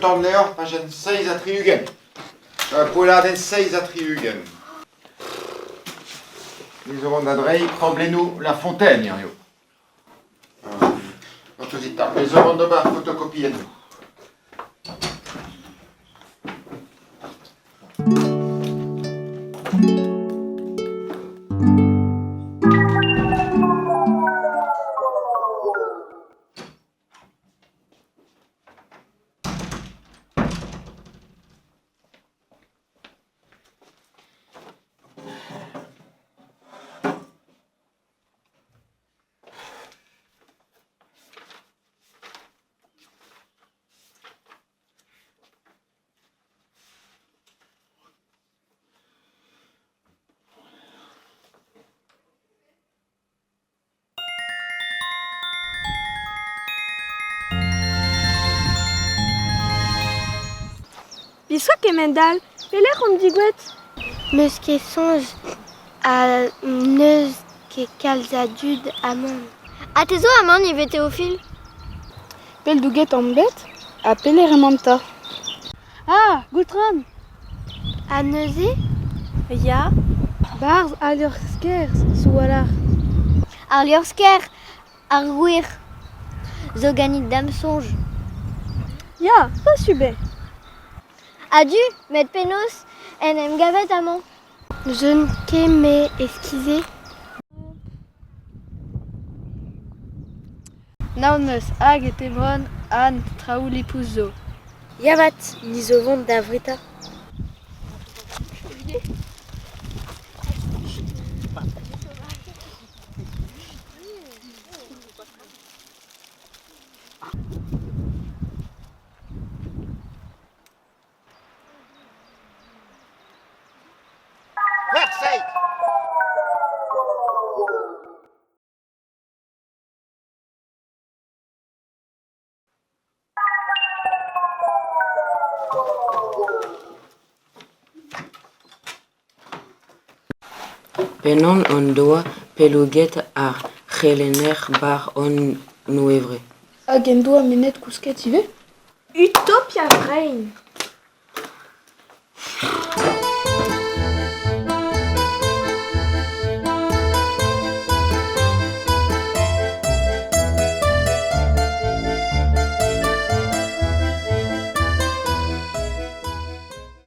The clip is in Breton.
ton leo, pagen 6 a triugen. Pouladen 6 a triugen. Les aurons d'adrei, problez-nous la fontaine, yo. Les aurons de bas, photocopiez-nous. Biswa Kemendal, peler on digouet. Meus ket sonj a neus ket kalzadud amant. A tezo amant y ve Théophile? Pel douget en bet, a peler emanta. Ah, Goultran. A neuze? Ya. Barz a lur skers, sou alar. Ar liorsker, ar gwir. Zo ganit dam sonj. Ya, pas subé. Adu, met penos, en em gavet amant. Je ne ket me eskize. Naon meus hag et ebron an traoù lipous zo. Yavat, ni zo vont da vrita. Versailles! Penon on doa pelouget ar c'helener bar on nouevre. Hag en doa menet kousket ive? Utopia Brain.